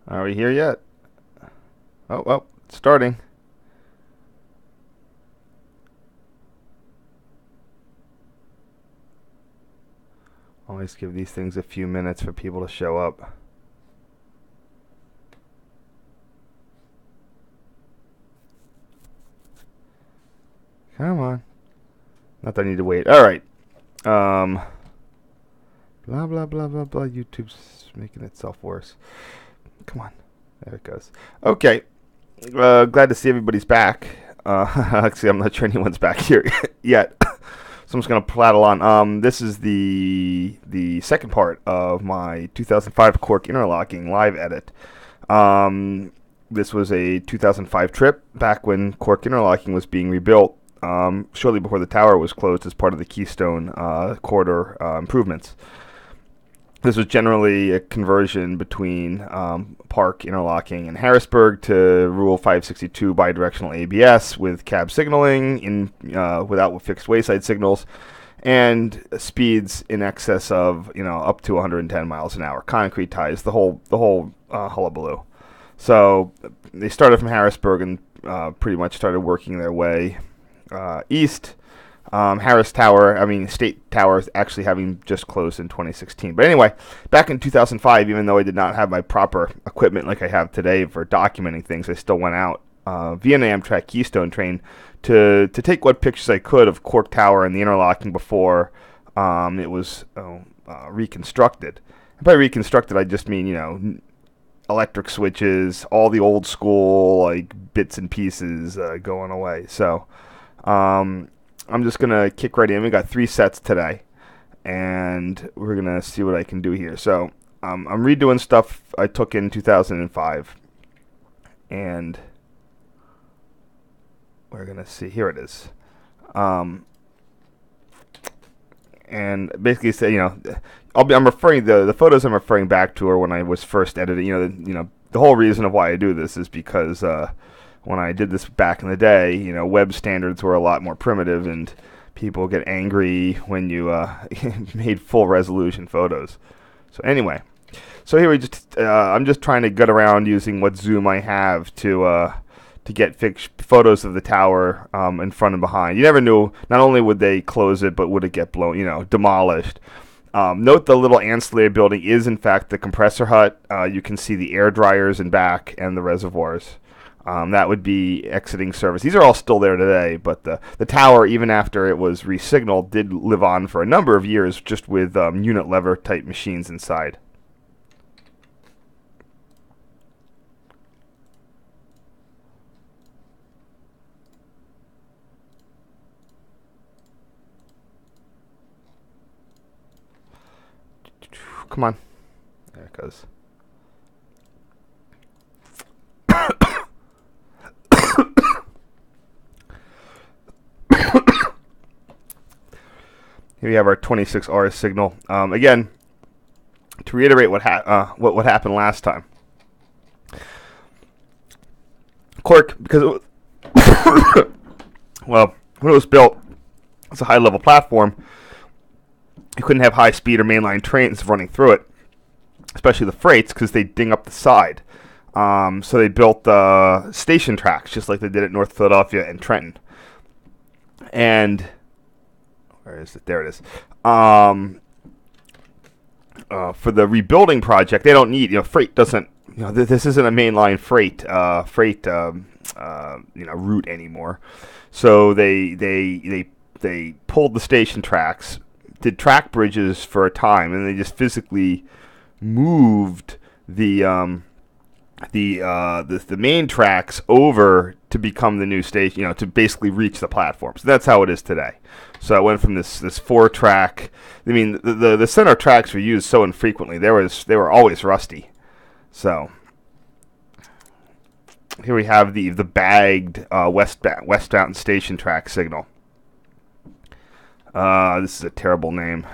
Are we here yet? Oh, it's starting. Always give these things a few minutes for people to show up. Come on. Not that I need to wait. All right. Um. Blah blah blah blah blah. YouTube's making itself worse. Come on. There it goes. Okay. Glad to see everybody's back. Actually, I'm not sure anyone's back here yet. So I'm just gonna prattle on. This is the second part of my 2005 CORK Interlocking live edit. This was a 2005 trip back when CORK Interlocking was being rebuilt. Shortly before the tower was closed as part of the Keystone corridor improvements. This was generally a conversion between Park Interlocking in Harrisburg to Rule 562 bidirectional ABS with cab signaling without fixed wayside signals and speeds in excess of up to 110 miles an hour. Concrete ties, the whole hullabaloo. So they started from Harrisburg and pretty much started working their way east. State Tower actually having just closed in 2016. But anyway, back in 2005, even though I did not have my proper equipment like I have today for documenting things, I still went out via an Amtrak Keystone train to take what pictures I could of CORK Tower and the interlocking before it was reconstructed. And by reconstructed, I just mean, electric switches, all the old school bits and pieces going away. So I'm just going to kick right in. We got 3 sets today, and we're going to see what I can do here. So I'm redoing stuff I took in 2005, and we're going to see. Here it is. And basically say, I'm referring the photos I'm referring back to are when I was first editing. The whole reason of why I do this is because when I did this back in the day, web standards were a lot more primitive, and people get angry when you made full resolution photos. So anyway, here I'm just trying to gut around using what zoom I have to get photos of the tower in front and behind. You never knew. Not only would they close it, but would it get blown, demolished. Note the little ancillary building is in fact the compressor hut. You can see the air dryers in back and the reservoirs. That would be exiting service. These are all still there today, but the tower, even after it was re-signaled, did live on for a number of years just with unit lever type machines inside. Come on. There it goes. Here we have our 26R signal. Again, to reiterate what happened last time. CORK, because well, when it was built, it's a high-level platform. You couldn't have high-speed or mainline trains running through it, especially the freights, because they ding up the side. So they built station tracks, just like they did at North Philadelphia and Trenton. And where is it? There it is. For the rebuilding project, they don't need, freight doesn't, this isn't a mainline freight route anymore. So they pulled the station tracks, did track bridges for a time, and they just physically moved the main tracks over to become the new station, to basically reach the platform. So that's how it is today. So it went from this 4-track. I mean, the center tracks were used so infrequently. They were always rusty. So here we have the bagged westbound station track signal. This is a terrible name.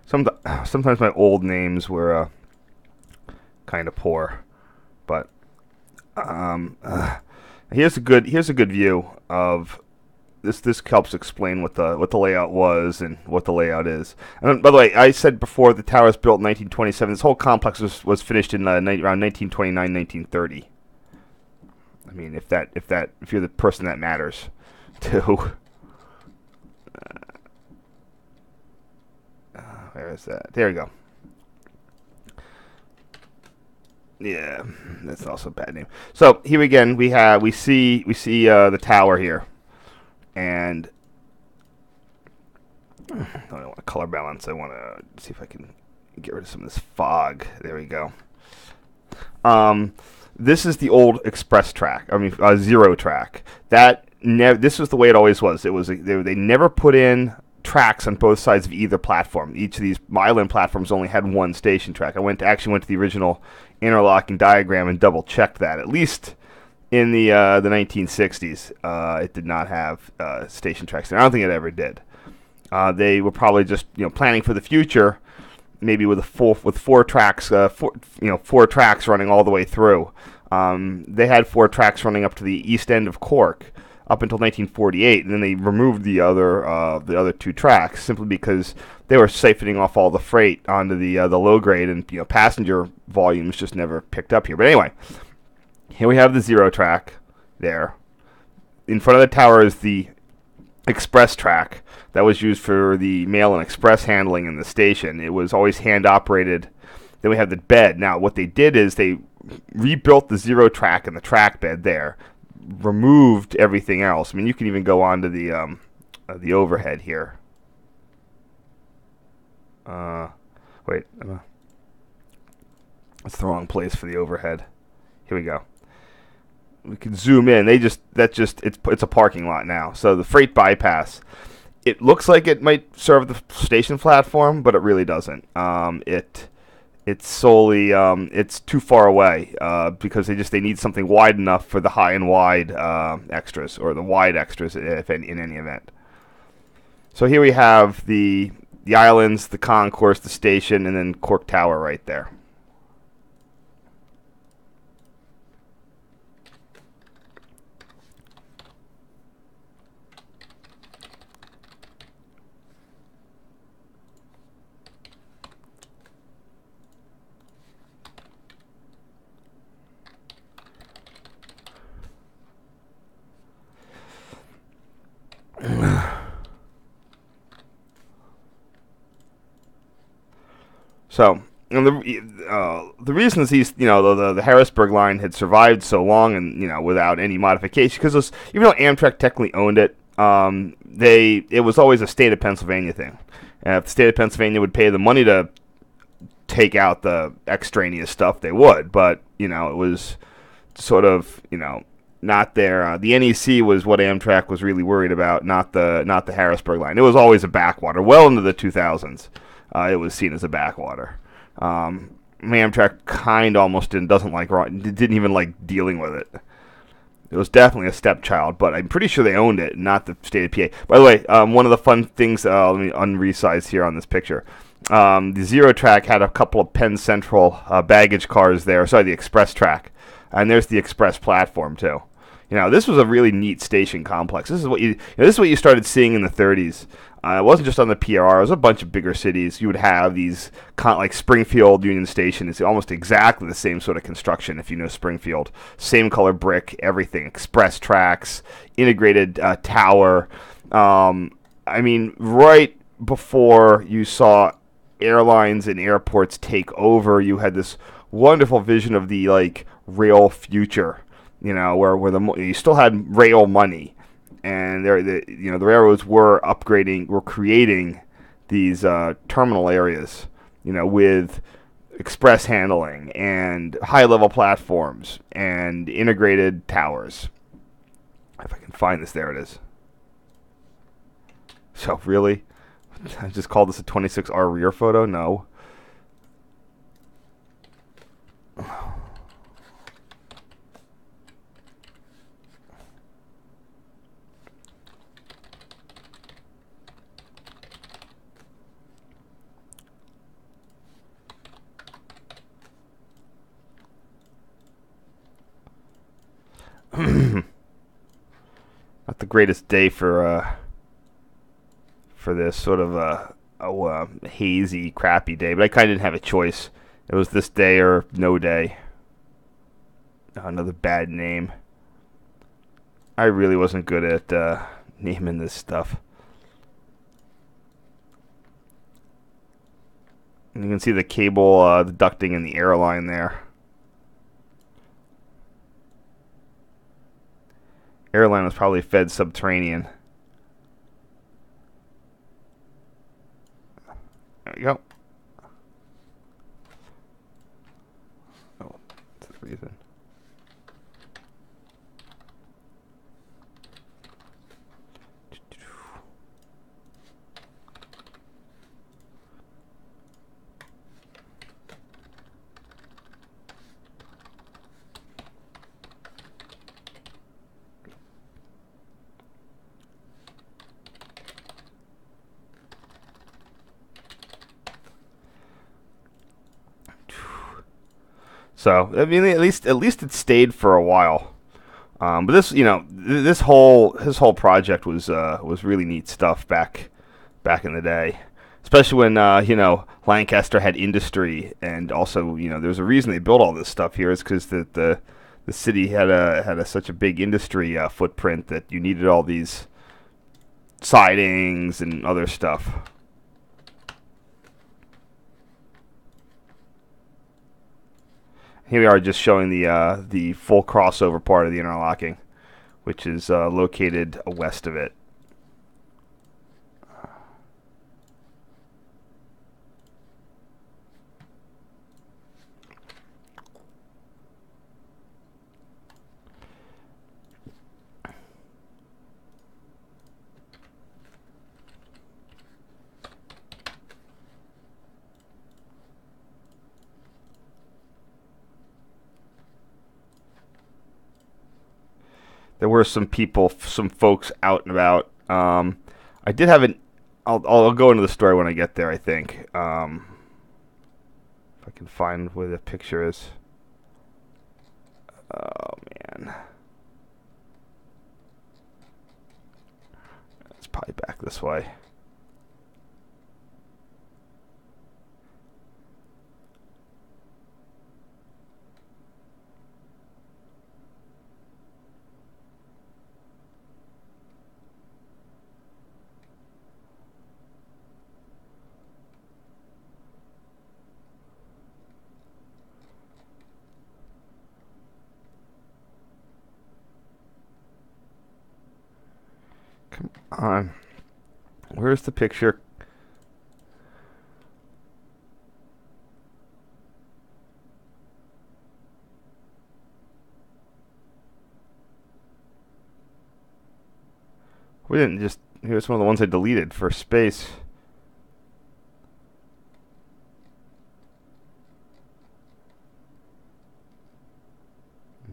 Sometimes my old names were kind of poor, but here's a good view of this helps explain what the layout was and what the layout is. And by the way, I said before the tower was built in 1927. This whole complex was finished in around 1929, 1930. I mean, if you're the person that matters, to where is that? There you go. Yeah, that's also a bad name. So here again, we see the tower here, and I don't want to color balance. I want to see if I can get rid of some of this fog. There we go. This is the old express track. I mean, zero track. This was the way it always was. They never put in tracks on both sides of either platform. Each of these island platforms only had one station track. I actually went to the original interlocking diagram and double checked that. At least in the 1960s, it did not have station tracks. And I don't think it ever did. They were probably just planning for the future, maybe with four tracks, four tracks running all the way through. They had four tracks running up to the east end of Cork up until 1948, and then they removed the other two tracks simply because they were siphoning off all the freight onto the low grade, and passenger volumes just never picked up here. But anyway, here we have the zero track there. In front of the tower is the express track that was used for the mail and express handling in the station. It was always hand operated. Then we have the bed. Now what they did is they rebuilt the zero track and the track bed there, removed everything else. I mean, you can even go on to the overhead here. Wait, that's the wrong place for the overhead. Here we go. We can zoom in. It's a parking lot now. So the freight bypass, it looks like it might serve the station platform, but it really doesn't. It's solely it's too far away because they need something wide enough for the high and wide extras, or the wide extras if in any event. So here we have the islands, the concourse, the station, and then Cork Tower right there. So, and the reasons the Harrisburg line had survived so long and without any modification, because even though Amtrak technically owned it, it was always a state of Pennsylvania thing. If the state of Pennsylvania would pay the money to take out the extraneous stuff, they would. But it was sort of not there. The NEC was what Amtrak was really worried about, not the Harrisburg line. It was always a backwater. Well into the 2000s, it was seen as a backwater. Amtrak didn't even like dealing with it. It was definitely a stepchild, but I'm pretty sure they owned it, not the state of PA. By the way, one of the fun things, let me unresize here on this picture. The zero track had a couple of Penn Central baggage cars there. Sorry, the express track, and there's the express platform too. This was a really neat station complex. This is what you started seeing in the 30s. It wasn't just on the PRR. It was a bunch of bigger cities. You would have these, like Springfield Union Station. It's almost exactly the same sort of construction, if you know Springfield. Same color brick, everything. Express tracks, integrated tower. I mean, right before you saw airlines and airports take over, you had this wonderful vision of the rail future. Where you still had rail money. And the railroads were creating these terminal areas, with express handling and high-level platforms and integrated towers. If I can find this, there it is. So really, I just called this a 26R rear photo? No. Not the greatest day for this sort of hazy, crappy day, but I kind of didn't have a choice. It was this day or no day. Another bad name. I really wasn't good at naming this stuff. And you can see the cable, the ducting in the airline there. Airline was probably fed subterranean. There we go. Oh, that's the reason. So I mean, at least it stayed for a while. But this, this whole project was really neat stuff back in the day, especially when Lancaster had industry, and also there's a reason they built all this stuff here is because the city had such a big industry footprint that you needed all these sidings and other stuff. Here we are just showing the full crossover part of the interlocking, which is located west of it. There were some folks out and about. I did have an. I'll go into the story when I get there. I think if I can find where the picture is. Oh man, it's probably back this way. Come on. Where's the picture? We didn't just... Here's one of the ones I deleted for space.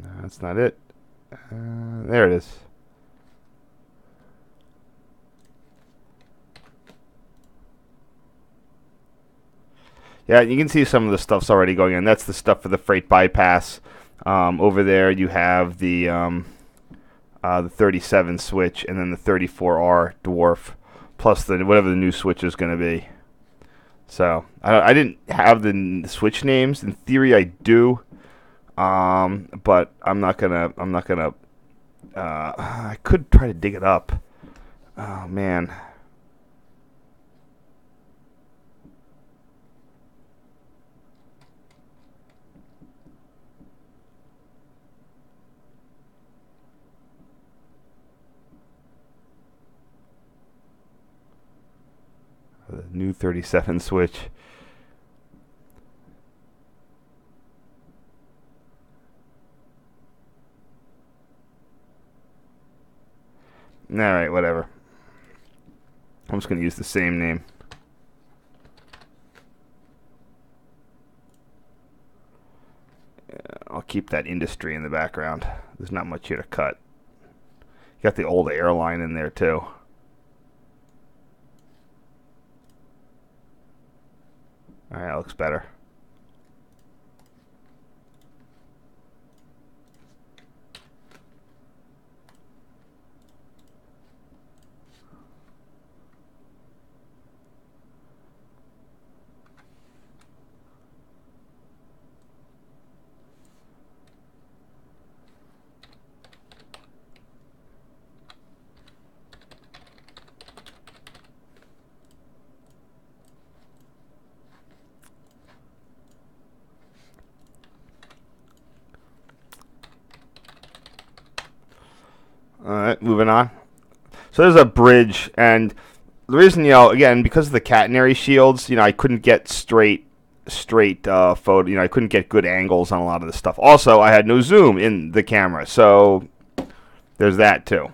No, that's not it. There it is. Yeah, you can see some of the stuff's already going in. That's the stuff for the freight bypass. Over there, you have the 37 switch, and then the 34R dwarf, plus whatever the new switch is going to be. So I didn't have the switch names. In theory, I do, but I'm not gonna. I could try to dig it up. Oh man. The new 37 switch. Alright, whatever. I'm just going to use the same name. I'll keep that industry in the background. There's not much here to cut. You got the old airline in there too. Alright, that looks better. All right, moving on. So there's a bridge, and the reason, again, because of the catenary shields, I couldn't get straight photo. I couldn't get good angles on a lot of this stuff. Also, I had no zoom in the camera, so there's that too.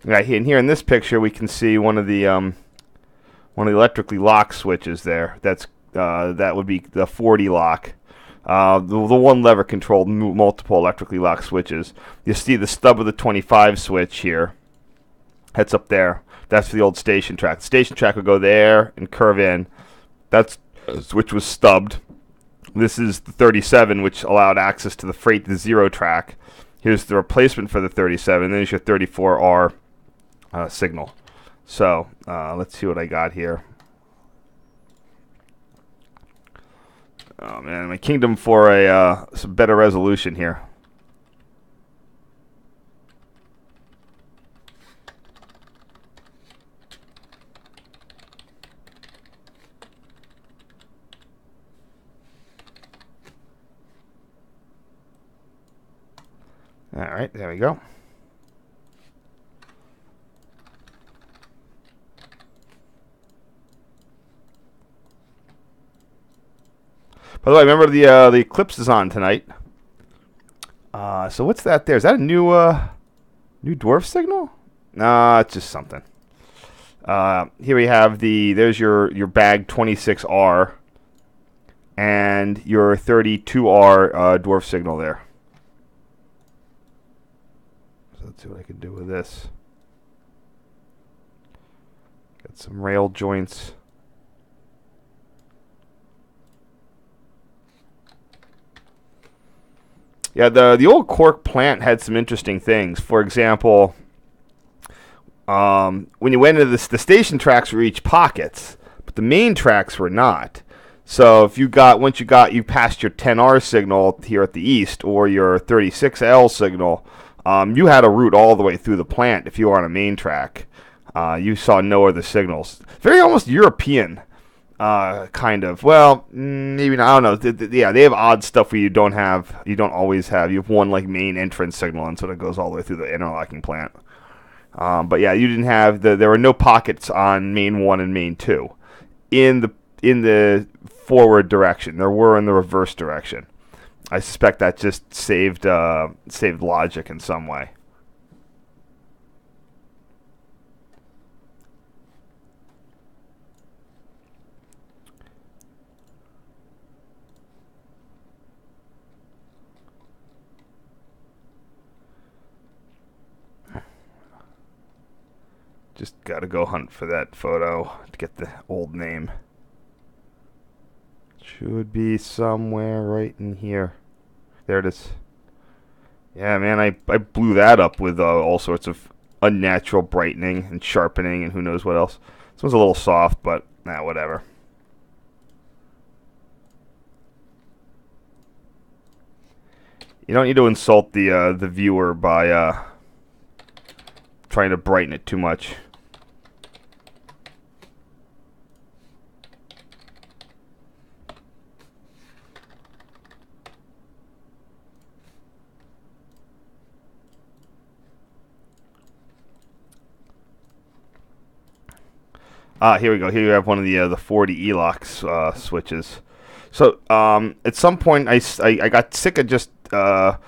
Right here, and here in this picture, we can see one of the electrically locked switches there. That would be the 40 lock. The one lever controlled multiple electrically locked switches. You see the stub of the 25 switch here. That's up there. That's for the old station track. The station track would go there and curve in. That switch was stubbed. This is the 37, which allowed access to the freight to the zero track. Here's the replacement for the 37. Then there's your 34R signal. So let's see what I got here. Oh man, my kingdom for some better resolution here. All right, there we go. By the way, remember the eclipse is on tonight. So what's that there? Is that a new dwarf signal? Nah, it's just something. Here we have there's your bag 26R and your 32R dwarf signal there. So let's see what I can do with this. Got some rail joints. Yeah, the old CORK plant had some interesting things. For example, when you went into the station tracks were each pockets, but the main tracks were not. So if you passed your 10R signal here at the east or your 36L signal, you had a route all the way through the plant if you were on a main track. You saw no other signals. Very almost European. Kind of. Well, maybe not. I don't know. Yeah, they have odd stuff where you don't always have. You have one like main entrance signal, and so it goes all the way through the interlocking plant. But yeah, you didn't have there were no pockets on main 1 and main 2 in the forward direction. There were in the reverse direction. I suspect that just saved logic in some way. Just gotta go hunt for that photo to get the old name. Should be somewhere right in here. There it is. Yeah, man, I blew that up with all sorts of unnatural brightening and sharpening and who knows what else. This one's a little soft, but whatever. You don't need to insult the viewer by trying to brighten it too much. Here we go. Here you have one of the 40 E-locks switches. So at some point I got sick of just that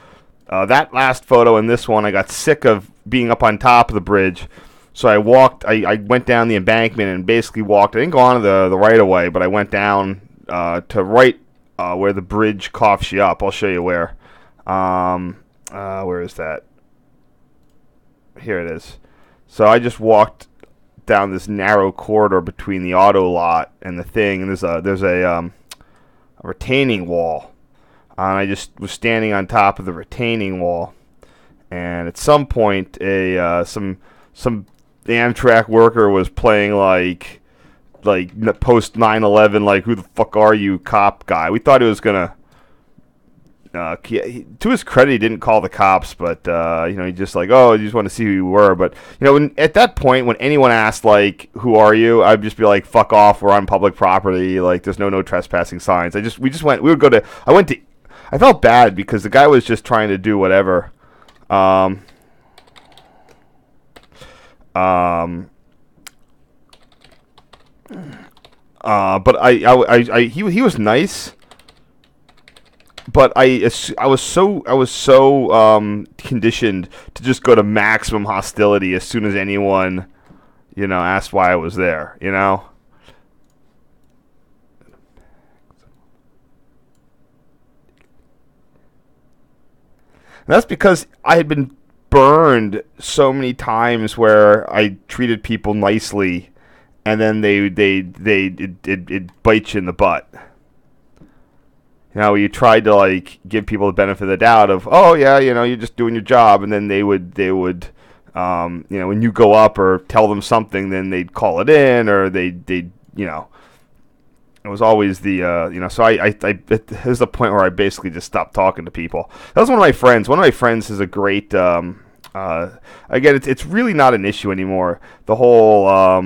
last photo and this one. I got sick of being up on top of the bridge. So I went down the embankment and basically walked. I didn't go on to the right of way, but I went down to right where the bridge coughs you up. I'll show you where. Where is that? Here it is. So I just walked down this narrow corridor between the auto lot and the thing, and there's a retaining wall. And I just was standing on top of the retaining wall, and at some point, some Amtrak worker was playing like post 9/11, like who the fuck are you, cop guy. We thought he was gonna to his credit, he didn't call the cops, but he just like, oh, you just want to see who you were. But at that point, when anyone asked like, who are you, I'd just be like, fuck off, we're on public property. Like, there's no trespassing signs. I felt bad because the guy was just trying to do whatever. But he was nice. But I was so conditioned to just go to maximum hostility as soon as anyone, asked why I was there. And that's because I had been burned so many times where I treated people nicely, and then it bites you in the butt. You tried to like give people the benefit of the doubt of, oh yeah, you're just doing your job, and then they would, when you go up or tell them something, then they'd call it in, or it was always the, so there's a point where I basically just stopped talking to people. That was one of my friends. One of my friends is a great, again, it's really not an issue anymore. The whole,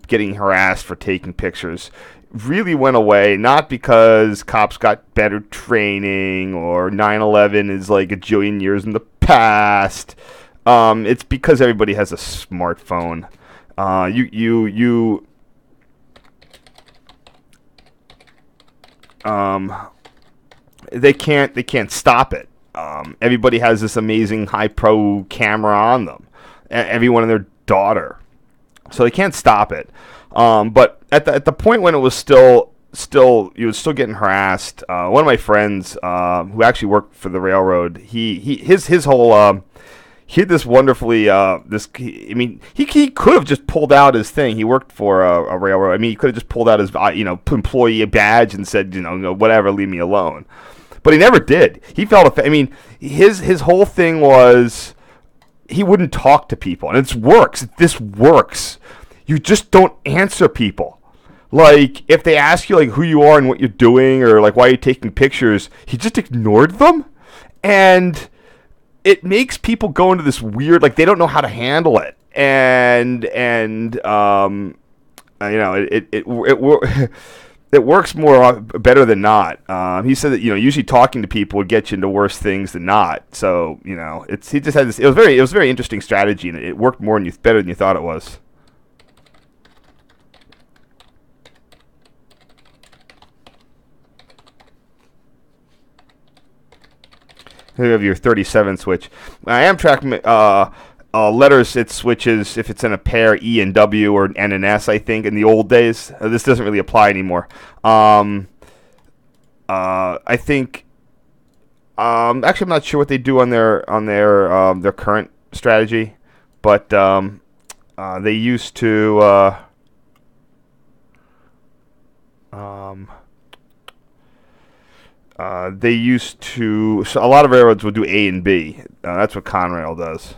getting harassed for taking pictures really went away, not because cops got better training or 9/11 is like a jillion years in the past. It's because everybody has a smartphone. They can't stop it. Everybody has this amazing high pro camera on them. Everyone and their daughter, so they can't stop it. But at the point when it was still you was still getting harassed. One of my friends who actually worked for the railroad, his whole he had this wonderfully he could have just pulled out his thing. He worked for a railroad. I mean, he could have just pulled out his employee badge and said whatever, leave me alone. But he never did. He felt his whole thing was he wouldn't talk to people, and this works. You just don't answer people. Like, if they ask you like who you are and what you're doing, or like why you're taking pictures, he just ignored them, and it makes people go into this weird, like, they don't know how to handle it, and it works better than not. He said that usually talking to people would get you into worse things than not. So he just had this. It was a very interesting strategy, and it worked better than you thought it was. Here you have your 37 switch. Amtrak letters, it switches if it's in a pair, E and W or N and S, I think, in the old days. This doesn't really apply anymore. I think actually I'm not sure what they do on their current strategy, but they used to so a lot of railroads would do A and B. That's what Conrail does.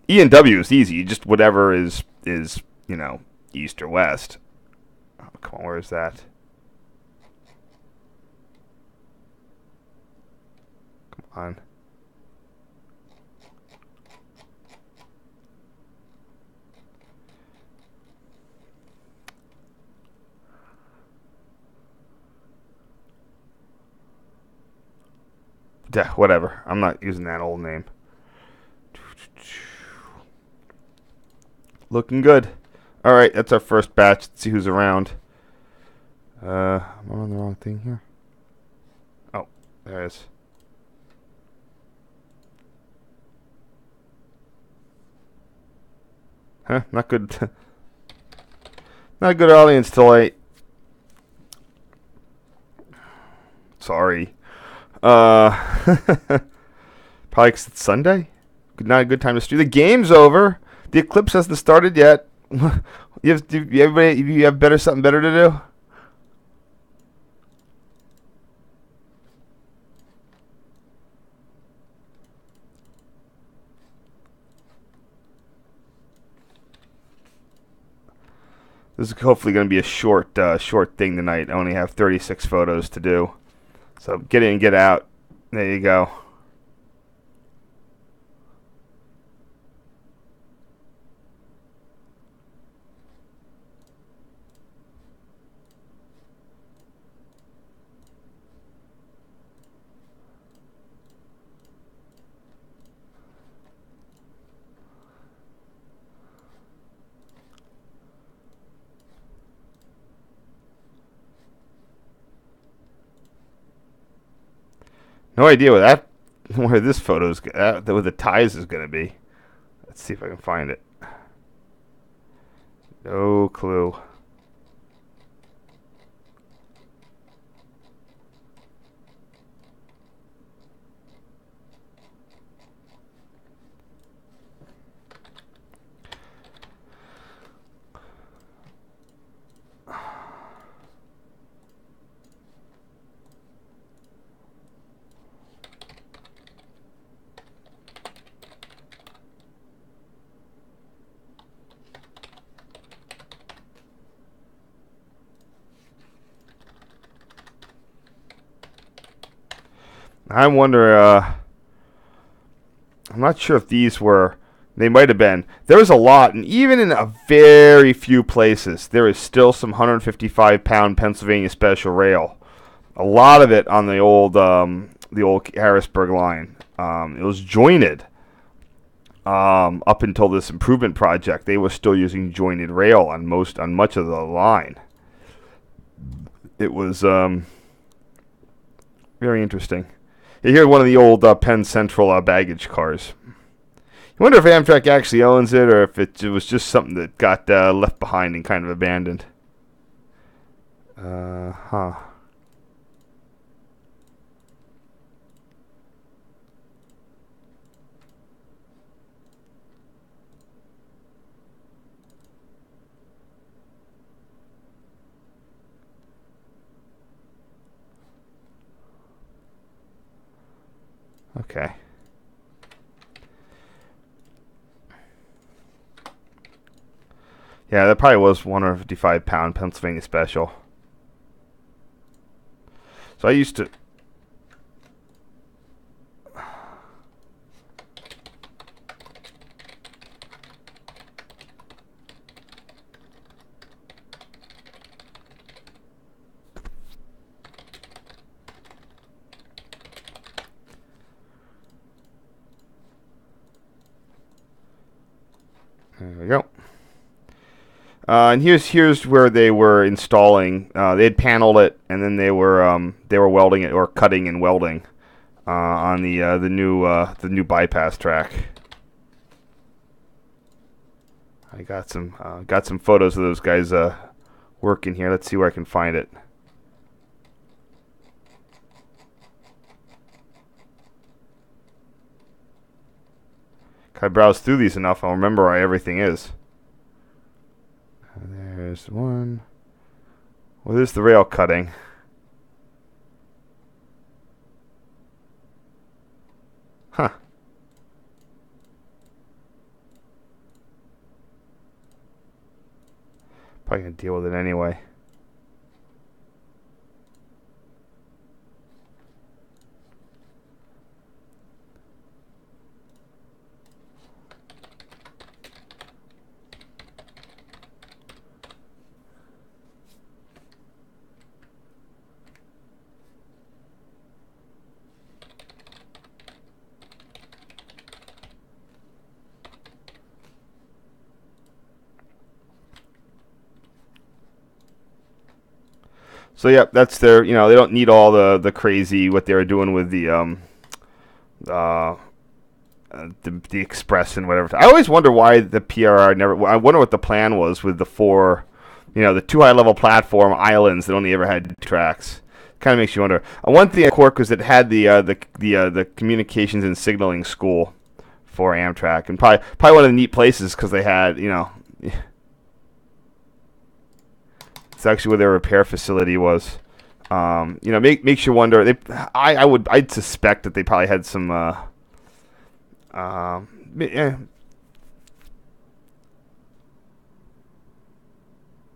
E and W is easy. Just whatever is east or west. Oh, come on, where is that? Come on. Yeah, whatever. I'm not using that old name. Looking good. All right, that's our first batch. Let's see who's around. I'm on the wrong thing here. Oh, there it is. Huh? Not good. Not a good audience tonight. Sorry. Probably 'cause it's Sunday. Not a good time to stream. The game's over. The eclipse hasn't started yet. You have something better to do? This is hopefully going to be a short thing tonight. I only have 36 photos to do. So get in, get out. There you go. No idea where this photo's where the ties is going to be. Let's see if I can find it. No clue. I wonder, I'm not sure if these were, they might have been. There was a lot, and even in a very few places, there is still some 155-pound Pennsylvania Special Rail. A lot of it on the old Harrisburg line. It was jointed up until this improvement project. They were still using jointed rail on much of the line. It was very interesting. Here's one of the old Penn Central baggage cars. You wonder if Amtrak actually owns it, or if it was just something that got left behind and kind of abandoned. Okay. Yeah, that probably was 155-pound Pennsylvania Special. So I used to... There we go. And here's where they were installing. They had paneled it, and then they were welding it, or cutting and welding on the new bypass track. I got some photos of those guys working here. Let's see where I can find it. If I browse through these enough, I'll remember where everything is. There's one. Well, there's the rail cutting. Huh. Probably gonna deal with it anyway. So yeah, that's their. You know, they don't need all the crazy what they were doing with the express and whatever. I always wonder why the PRR never. I wonder what the plan was with the four, the two high level platform islands that only ever had tracks. Kind of makes you wonder. One thing at CORK was it had the communications and signaling school for Amtrak, and probably one of the neat places because they had It's actually where their repair facility was. Makes you wonder. I'd suspect that they probably had some.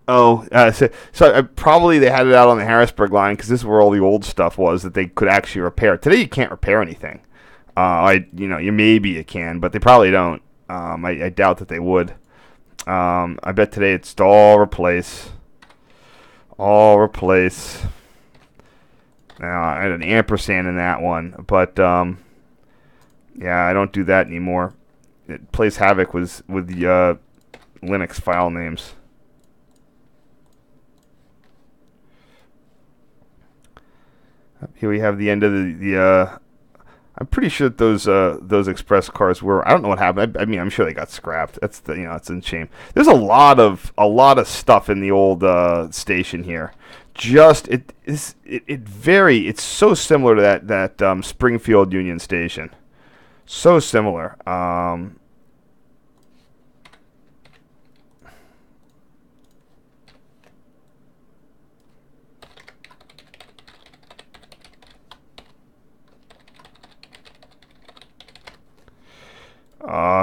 Oh, so probably they had it out on the Harrisburg line because this is where all the old stuff was that they could actually repair. Today you can't repair anything. You maybe you can, but they probably don't. I doubt that they would. I bet today it's all replace. Now I had an ampersand in that one, but yeah, I don't do that anymore. It plays havoc with the Linux file names. Here we have the end of the I'm pretty sure that those express cars were. I don't know what happened. I mean, I'm sure they got scrapped. It's a shame. There's a lot of stuff in the old station here. Just it's so similar to that Springfield Union Station. So similar.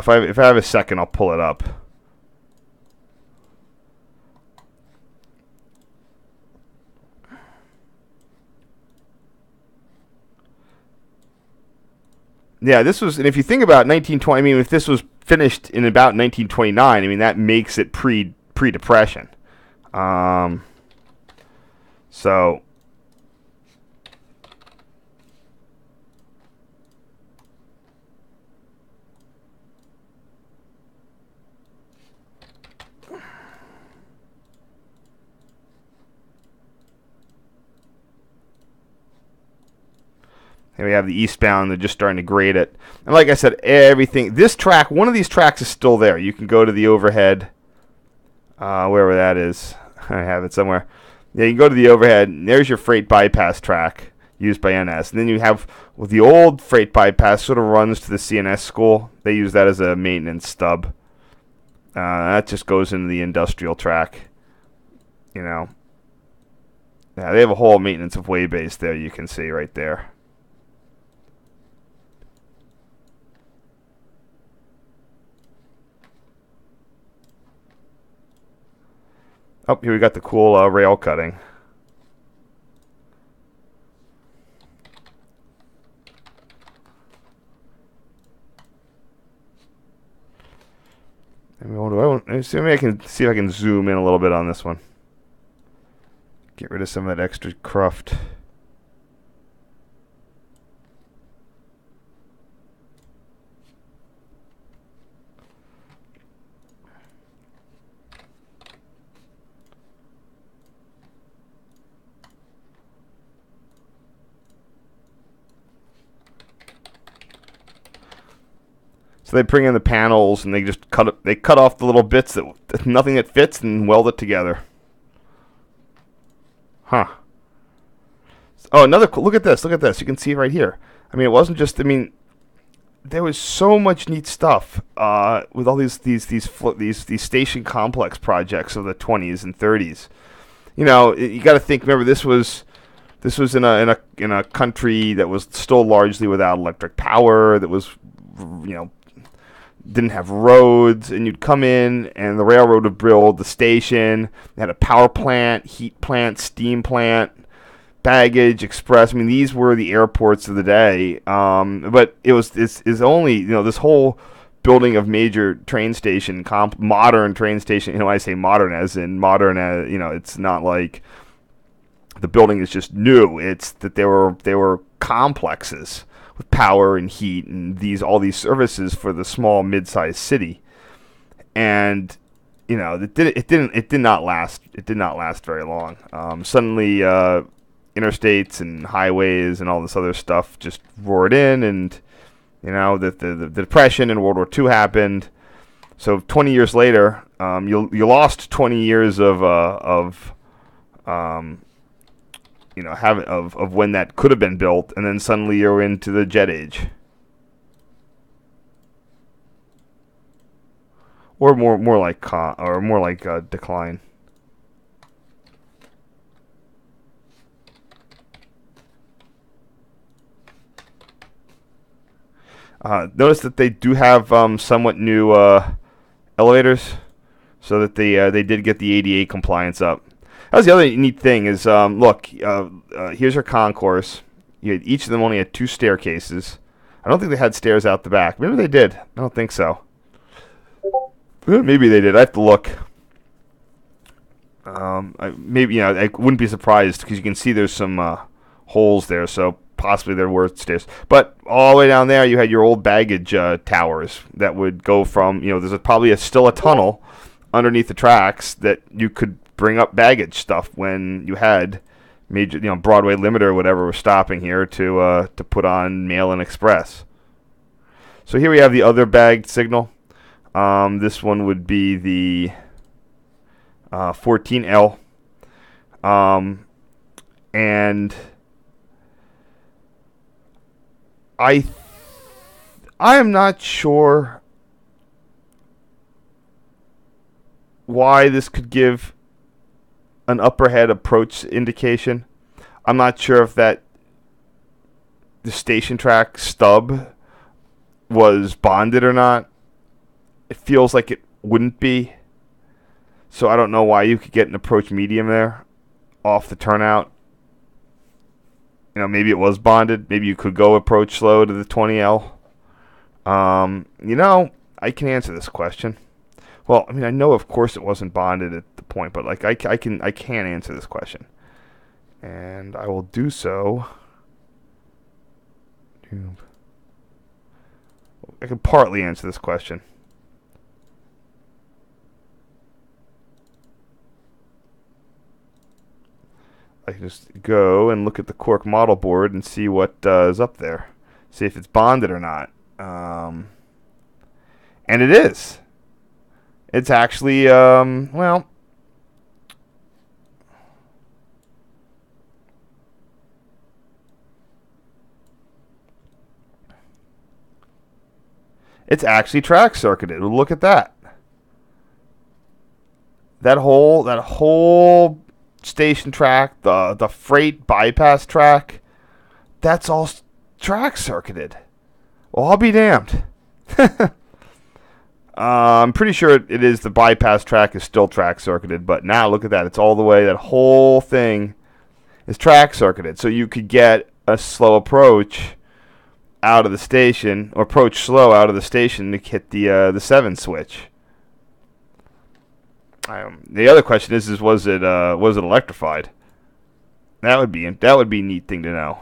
If I have a second, I'll pull it up. Yeah, this was, and if you think about 1920, I mean, if this was finished in about 1929, I mean, that makes it pre-depression. Um, so here we have the eastbound. They're just starting to grade it, and like I said, everything. This track, one of these tracks is still there. You can go to the overhead, wherever that is. I have it somewhere. Yeah, you can go to the overhead. And there's your freight bypass track used by NS. And then you have the old freight bypass sort of runs to the CNS school. They use that as a maintenance stub. That just goes into the industrial track. You know. Yeah, they have a whole maintenance of way base there. You can see right there. Oh, here we got the cool rail cutting. Maybe I can see if I can zoom in a little bit on this one. Get rid of some of that extra cruft. So they bring in the panels and they just cut off the little bits that nothing that fits and weld it together. Huh. Oh, look at this. Look at this. You can see right here. I mean, it wasn't just. I mean, there was so much neat stuff with all these station complex projects of the 20s and 30s. You know, you got to think. Remember, this was in a country that was still largely without electric power. That was, you know, didn't have roads, and you'd come in, and the railroad would build the station. They had a power plant, heat plant, steam plant, baggage, express. I mean, these were the airports of the day. But it's only, you know, this whole building of major train station, modern train station. You know, I say modern as in modern as, you know, it's not like the building is just new. It's that they were complexes with power and heat and all these services for the small mid-sized city. And you know, it did not last very long. Suddenly interstates and highways and all this other stuff just roared in, and you know, the Depression and World War II happened. So 20 years later, you lost 20 years of you know, of when that could have been built, and then suddenly you're into the jet age, or more like decline. Notice that they do have somewhat new elevators. so that they did get the ADA compliance up. That was the other neat thing is, look, here's your concourse. Each of them only had 2 staircases. I don't think they had stairs out the back. Maybe they did. I don't think so. Maybe they did. I have to look. Maybe, I wouldn't be surprised because you can see there's some holes there, so possibly there were stairs. But all the way down there, you had your old baggage towers that would go from, there's probably still a tunnel underneath the tracks that you could bring up baggage stuff when you had major, Broadway Limiter or whatever was stopping here to put on Mail and Express. So here we have the other bagged signal. This one would be the 14L. And I am not sure why this could give an upper head approach indication. I'm not sure if the station track stub was bonded or not. It feels like it wouldn't be. So I don't know why you could get an approach medium there off the turnout. Maybe it was bonded. Maybe you could go approach slow to the 20L. I can answer this question. Well, I know of course it wasn't bonded at the point, but I can answer this question, and I will do so. I can partly answer this question. I can just go and look at the CORK model board and see what is up there, see if it's bonded or not, and it is. It's actually, well, it's actually track circuited. Look at that. That whole station track, the freight bypass track, that's all track circuited. Well, I'll be damned. I'm pretty sure it is. The bypass track is still track circuited, but now look at that. It's all the way. That whole thing is track circuited. So you could get a slow approach out of the station, or approach slow out of the station to hit the 7 switch. The other question is was it electrified? That would be a neat thing to know.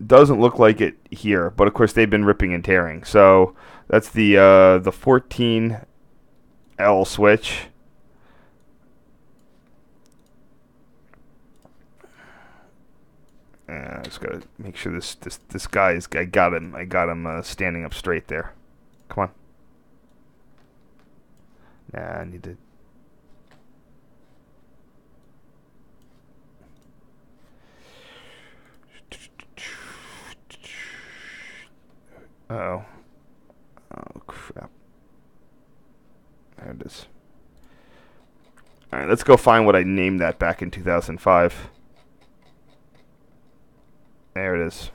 Doesn't look like it here, but of course they've been ripping and tearing. So that's the 14L switch. I just gotta make sure this guy is. I got him standing up straight there. Come on. Nah, I need to. Oh crap! There it is. All right, let's go find what I named that back in 2005. There it is.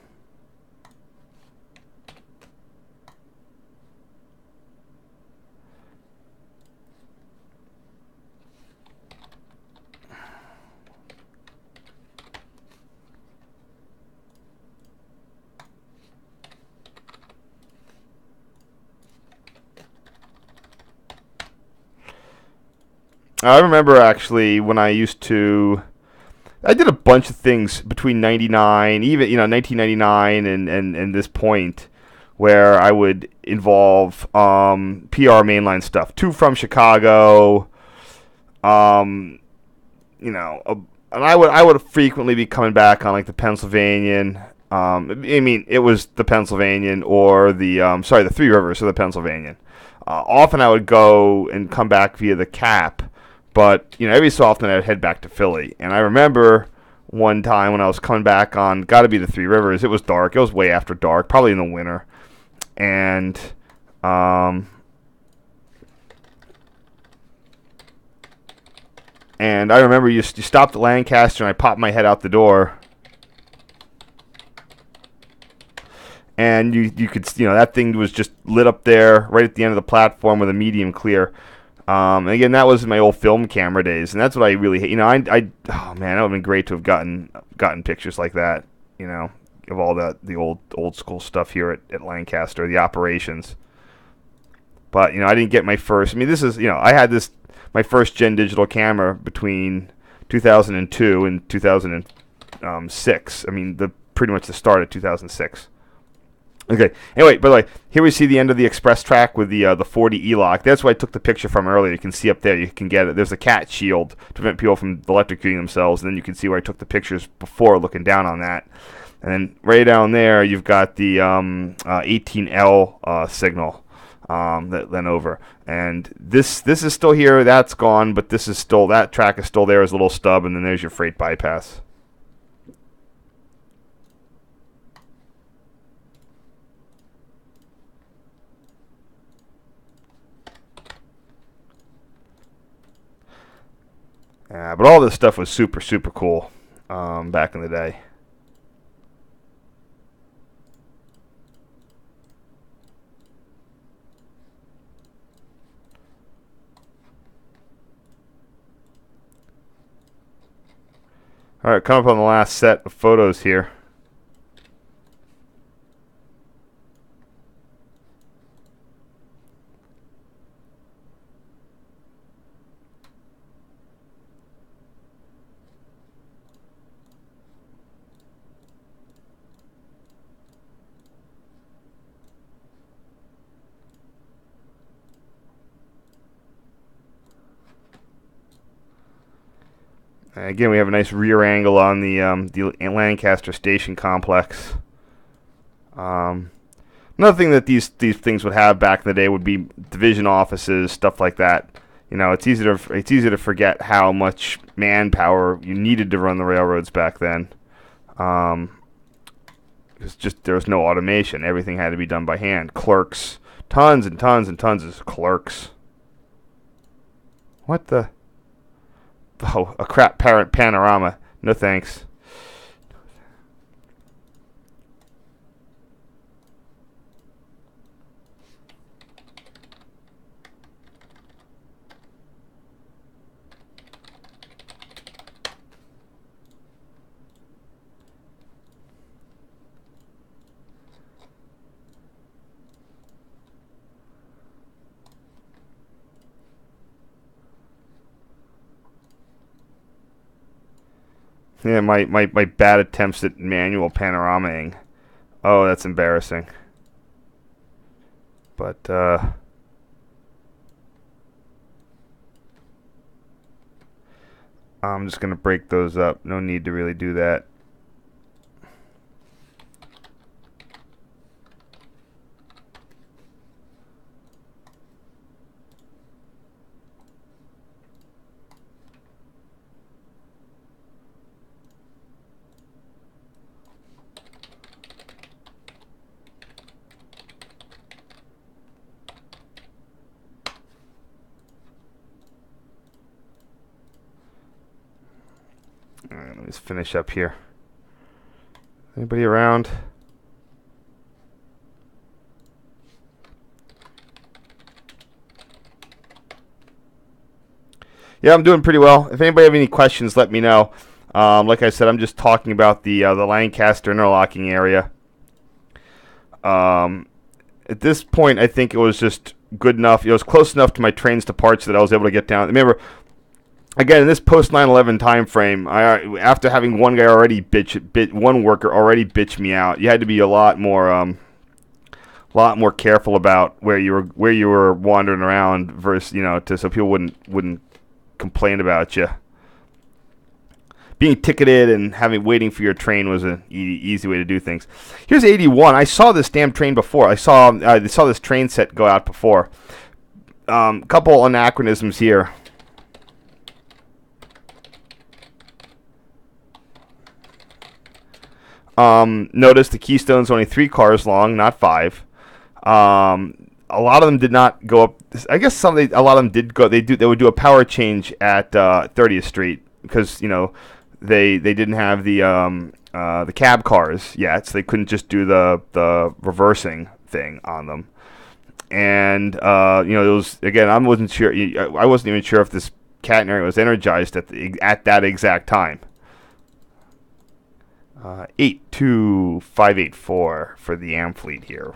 I remember actually when I did a bunch of things between 99, even 1999 and this point, where I would involve PRR Main Line stuff. Two from Chicago, and I would frequently be coming back on like the Pennsylvanian. It was the Pennsylvanian or the Three Rivers or the Pennsylvanian. Often I would go and come back via the Cap. But, every so often I'd head back to Philly. And I remember one time when I was coming back on, got to be the Three Rivers. It was dark. It was way after dark, probably in the winter. And I remember you stopped at Lancaster and I popped my head out the door. and you could, that thing was just lit up there right at the end of the platform with a medium clear. And again, that was my old film camera days, and that's what I really hate. Oh man, that would have been great to have gotten pictures like that. Of all the old school stuff here at Lancaster, the operations. But I didn't get my first. I mean, this is I had my first gen digital camera between 2002 and 2006. I mean, pretty much the start of 2006. Okay. Anyway, by the way, here we see the end of the express track with the 40 E-lock. That's what I took the picture from earlier. You can see up there. You can get it. There's a cat shield to prevent people from electrocuting themselves. And then you can see where I took the pictures before, looking down on that. And then right down there, you've got the 18L signal that went over. And this is still here. That's gone, but that track is still there as a little stub. And then there's your freight bypass. But all this stuff was super, super cool back in the day. All right, come up on the last set of photos here. Again, we have a nice rear angle on the Lancaster station complex. Another thing that these things would have back in the day would be division offices, stuff like that. It's easy to forget how much manpower you needed to run the railroads back then. Because there was no automation; everything had to be done by hand. Clerks, tons and tons and tons of clerks. What the? Oh, a crap parent panorama. No thanks. Yeah, my bad attempts at manual panoramaing. Oh, that's embarrassing. But I'm just gonna break those up. No need to really do that. All right, let me just finish up here. Anybody around? Yeah, I'm doing pretty well. If anybody have any questions, let me know. Like I said, I'm just talking about the Lancaster interlocking area. At this point, I think it was just good enough. It was close enough to my trains to parts that I was able to get down. Remember, again, in this post 9/11 time frame, after having one guy already one worker already bitch me out, you had to be a lot more careful about where you were wandering around versus so people wouldn't complain about you. Being ticketed and waiting for your train was an easy way to do things. Here's 81. I saw this damn train before. I saw this train set go out before. Couple anachronisms here. Notice the Keystone's only 3 cars long, not 5. A lot of them did not go up. I guess a lot of them did go. They would do a power change at 30th Street because they didn't have the the cab cars yet, so they couldn't just do the reversing thing on them. And you know, it was, again, I wasn't sure. I wasn't even sure if this catenary was energized at that exact time. 82584 for the Am fleet here.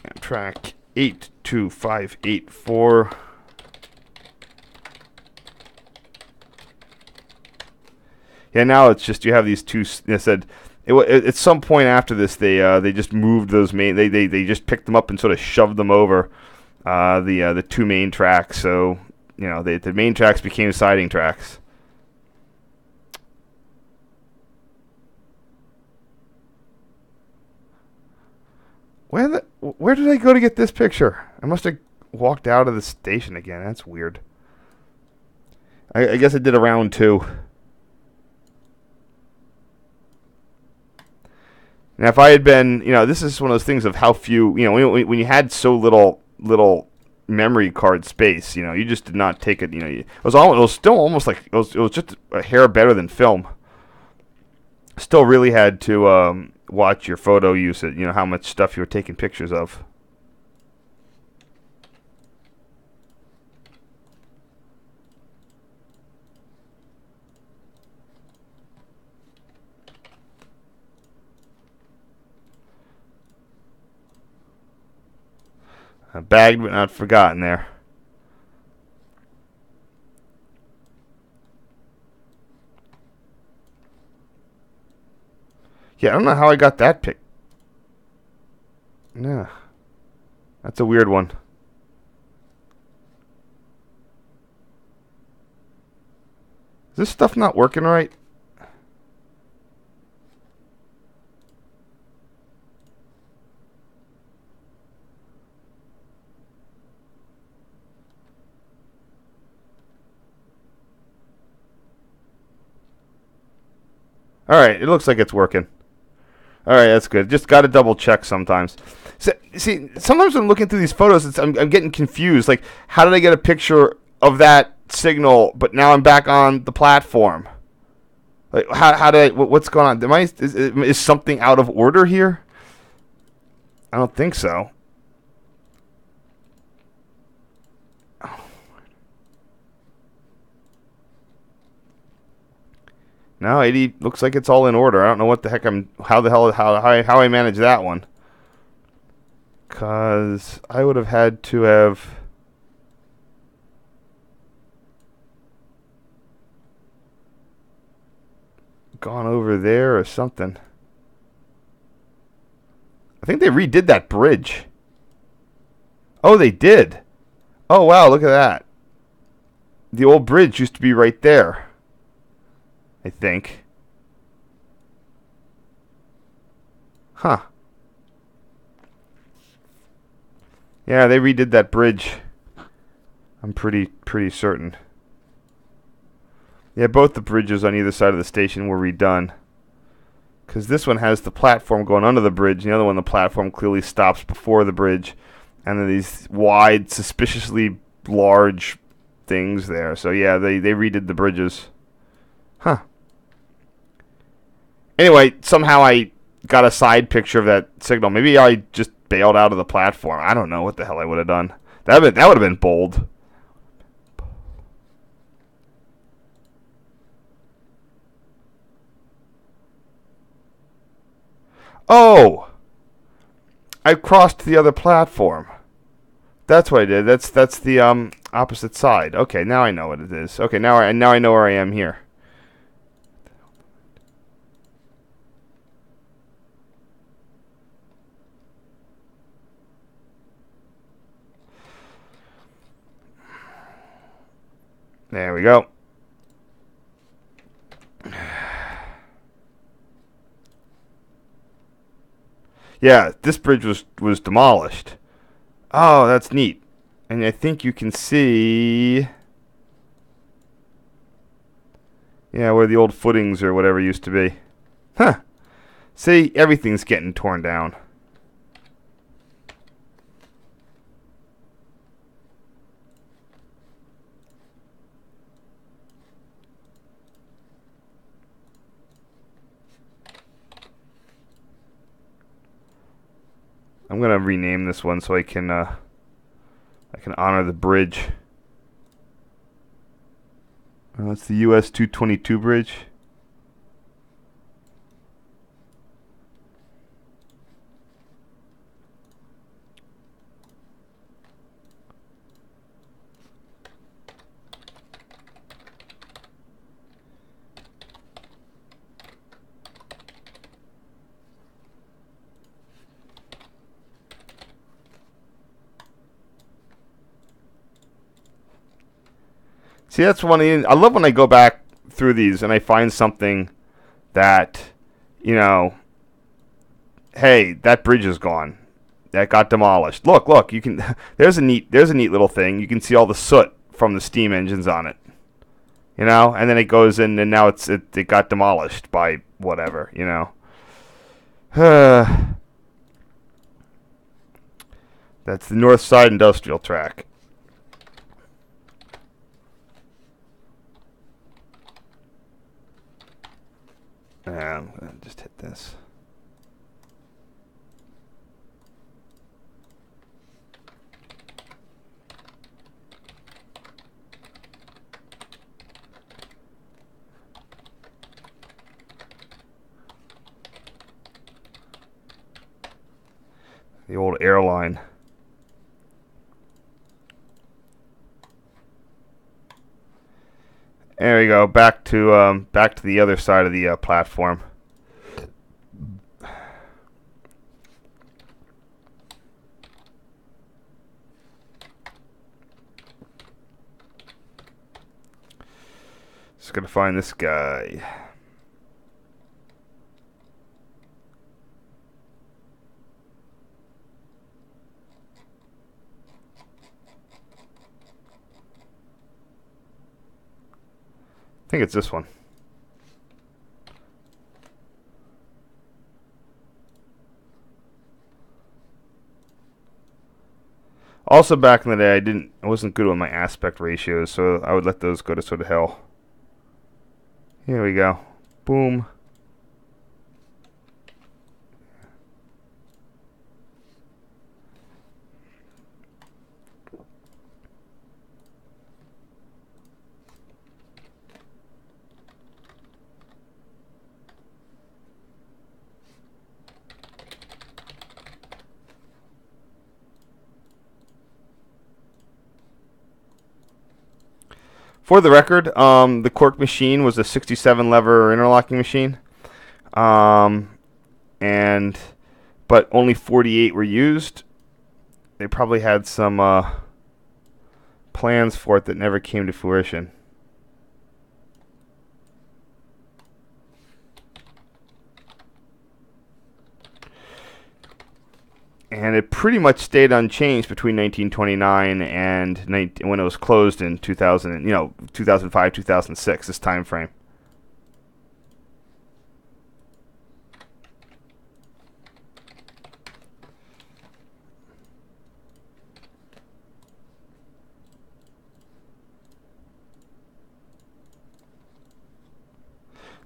Amtrak 82584. Yeah, now it's just you have these two. They said at some point after this, they just moved those main. They just picked them up and sort of shoved them over the two main tracks. So you know the main tracks became siding tracks. Where did I go to get this picture? I must have walked out of the station again. That's weird. I guess I did a round two. Now, if I had been, you know, this is one of those things of how few, you know, when you had so little memory card space, you know, you just did not take it. You know, it was still almost like it was just a hair better than film. Still really had to watch your photo usage. You know, how much stuff you were taking pictures of. Bagged but not forgotten there. Yeah, I don't know how I got that pic. Yeah. That's a weird one. Is this stuff not working right? Alright, it looks like it's working. Alright, that's good. Just got to double check sometimes. So, see, sometimes when I'm looking through these photos, I'm getting confused. Like, how did I get a picture of that signal, but now I'm back on the platform? Like, how did I, what's going on? Is something out of order here? I don't think so. No, 80 looks like it's all in order. I don't know what the heck how I manage that one. Cause I would have had to have gone over there or something. I think they redid that bridge. Oh, they did. Oh, wow, look at that. The old bridge used to be right there, I think. Huh. Yeah, they redid that bridge. I'm pretty certain. Yeah, both the bridges on either side of the station were redone. Because this one has the platform going under the bridge. The other one, the platform clearly stops before the bridge. And then these wide, suspiciously large things there. So yeah, they redid the bridges. Huh. Anyway, somehow I got a side picture of that signal. Maybe I just bailed out of the platform. I don't know what the hell I would have done. That would have been bold. Oh! I crossed the other platform. That's what I did. That's the opposite side. Okay, now I know what it is. Okay, now I know where I am here. There we go. Yeah, this bridge was demolished. Oh, that's neat. And I think you can see, yeah, where the old footings or whatever used to be. Huh. See, everything's getting torn down. I'm gonna rename this one so I can honor the bridge. It's the US 222 bridge. See, that's one. I love when I go back through these and I find something that, you know, hey, that bridge is gone. That got demolished. Look. You can. There's a neat little thing. You can see all the soot from the steam engines on it. You know, and then it goes in, and now it got demolished by whatever. You know. That's the North Side Industrial Track. I'm going to just hit this. The old airline. There we go. Back to the other side of the platform. Just gonna find this guy. I think it's this one. Also, back in the day, I wasn't good with my aspect ratios, so I would let those go to sort of hell. Here we go. Boom. For the record, the CORK machine was a 67 lever interlocking machine, but only 48 were used. They probably had some plans for it that never came to fruition. And it pretty much stayed unchanged between 1929 and when it was closed in 2000, 2005, 2006, this time frame.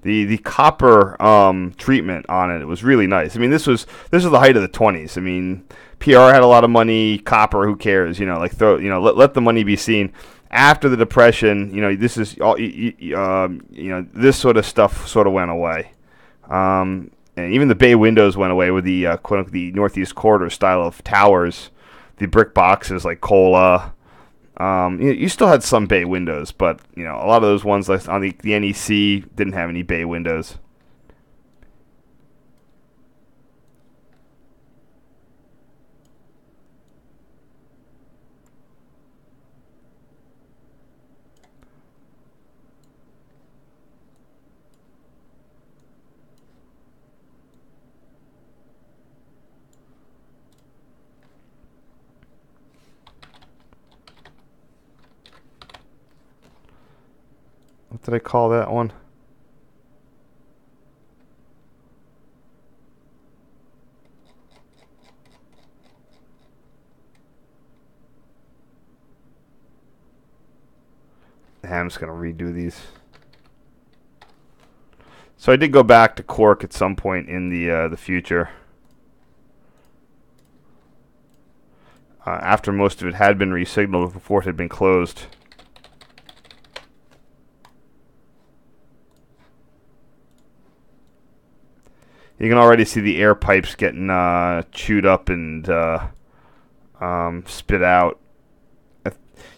The copper treatment on it was really nice. I mean, this was the height of the 20s. I mean, PRR had a lot of money. Copper, who cares? Let the money be seen. After the Depression, this is all. This sort of stuff sort of went away. And even the bay windows went away with the the Northeast Corridor style of towers, the brick boxes like Cola. You still had some bay windows, but a lot of those ones like on the NEC didn't have any bay windows. What did I call that one? I'm just going to redo these. So I did go back to CORK at some point in the future. after most of it had been resignaled before it had been closed. You can already see the air pipes getting chewed up and spit out.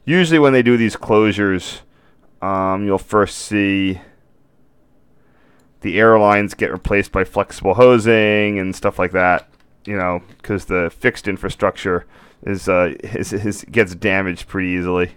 Usually when they do these closures, you'll first see the airlines get replaced by flexible hosing and stuff like that, you know, because the fixed infrastructure gets damaged pretty easily.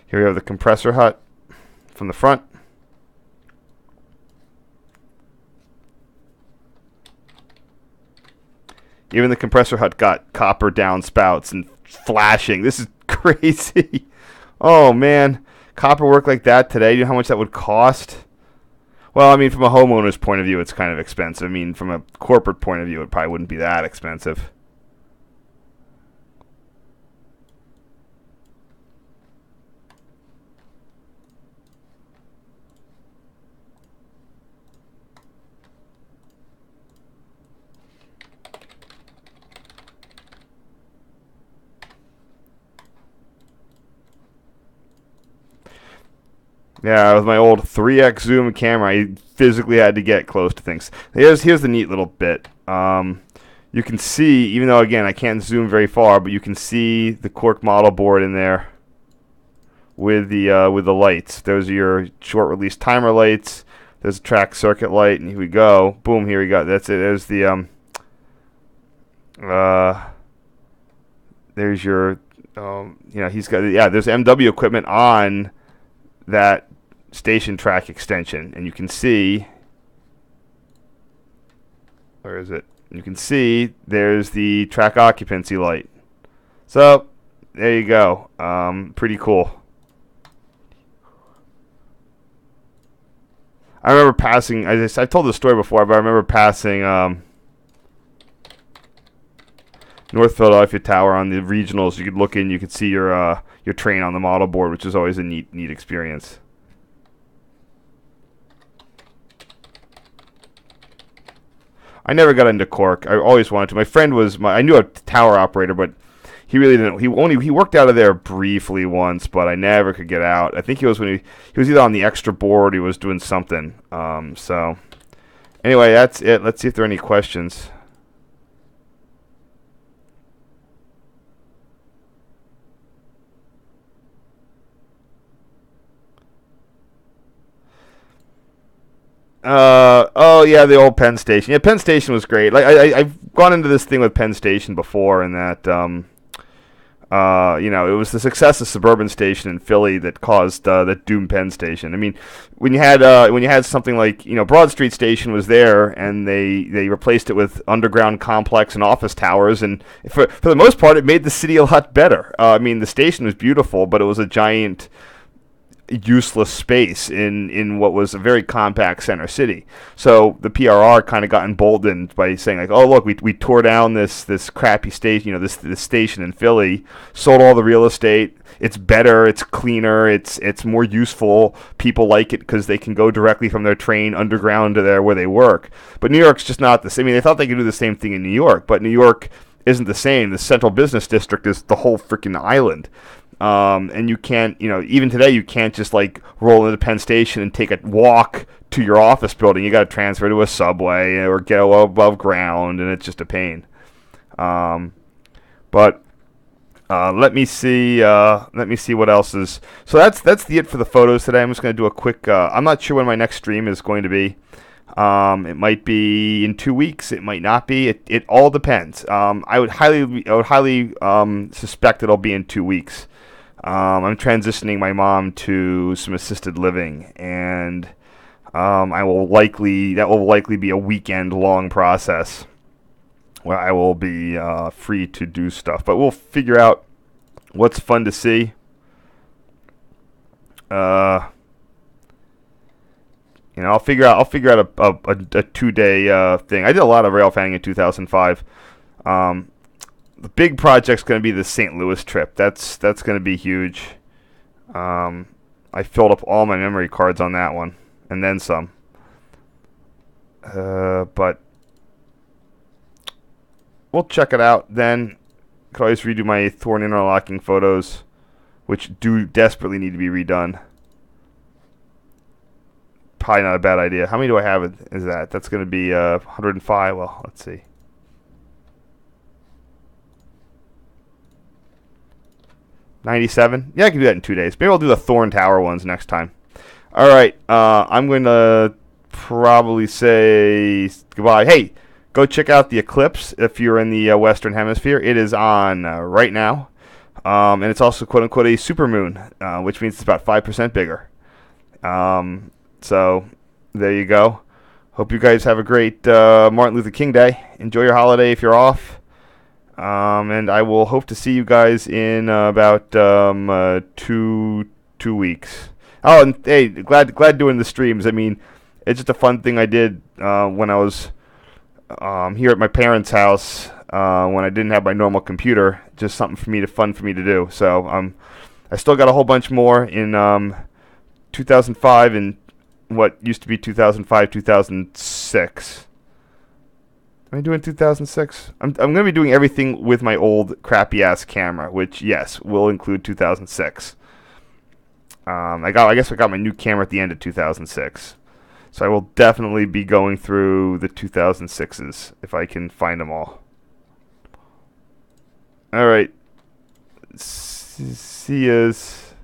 Here we have the compressor hut from the front. Even the compressor hut got copper downspouts and flashing. This is crazy. Oh, man. Copper work like that today, you know how much that would cost? Well, I mean, from a homeowner's point of view, it's kind of expensive. I mean, from a corporate point of view, it probably wouldn't be that expensive. Yeah, with my old 3x zoom camera, I physically had to get close to things. Here's the neat little bit. You can see, even though, again, I can't zoom very far, but you can see the CORK model board in there with the lights. Those are your short-release timer lights. There's a track circuit light, and here we go. Boom, here we go. That's it. There's the there's your he's got, yeah, there's MW equipment on that station track extension, and you can see, where is it? You can see there's the track occupancy light. So there you go. Pretty cool. I remember passing, I've told this story before, but I remember passing North Philadelphia Tower on the regionals. You could look in, you could see your train on the model board, which is always a neat experience. I never got into CORK. I always wanted to. My friend was I knew a tower operator, but he really didn't. He worked out of there briefly once, but I never could get out. I think he was he was either on the extra board, he was doing something. So anyway, that's it. Let's see if there are any questions. Oh yeah, the old Penn Station. Yeah, Penn Station was great. Like I've gone into this thing with Penn Station before, and that it was the success of Suburban Station in Philly that caused that doomed Penn Station. I mean, when you had something like, Broad Street Station was there, and they replaced it with underground complex and office towers, and for the most part, it made the city a lot better. I mean, the station was beautiful, but it was a giant, useless space in what was a very compact center city. So the PRR kind of got emboldened by saying, like, oh look, we tore down this crappy station, this station in Philly, sold all the real estate. It's better, it's cleaner, it's more useful. People like it because they can go directly from their train underground to where they work. But New York's just not the same. I mean, they thought they could do the same thing in New York, but New York isn't the same. The central business district is the whole freaking island. And you can't, even today, you can't just like roll into Penn Station and take a walk to your office building. You got to transfer to a subway or get above ground, and it's just a pain. But let me see what else is. So that's it for the photos today. I'm just going to do a quick. I'm not sure when my next stream is going to be. It might be in 2 weeks. It might not be. It all depends. I would highly suspect it'll be in 2 weeks. I'm transitioning my mom to some assisted living, and that will likely be a weekend-long process where I will be free to do stuff. But we'll figure out what's fun to see. You know, I'll figure out a 2-day thing. I did a lot of rail fanning in 2005. The big project's going to be the St. Louis trip. That's going to be huge. I filled up all my memory cards on that one, and then some. But we'll check it out then. Could always redo my Thorn interlocking photos, which do desperately need to be redone. Probably not a bad idea. How many do I have? Is that? That's going to be 105. Well, let's see. $97. Yeah, I can do that in 2 days. Maybe I'll do the Thorn Tower ones next time. All right. I'm going to probably say goodbye. Hey, go check out the eclipse if you're in the Western Hemisphere. It is on right now. And it's also, quote-unquote, a supermoon, which means it's about 5% bigger. So there you go. Hope you guys have a great Martin Luther King Day. Enjoy your holiday if you're off. And I will hope to see you guys in about 2 weeks. Oh, and hey, glad doing the streams. I mean, it's just a fun thing I did when I was here at my parents' house when I didn't have my normal computer. Just something fun for me to do. So I still got a whole bunch more in 2005 and what used to be 2005, 2006. Am I doing 2006? I'm going to be doing everything with my old crappy ass camera, which yes will include 2006. I guess I got my new camera at the end of 2006, so I will definitely be going through the 2006s if I can find them all. All right, see yous.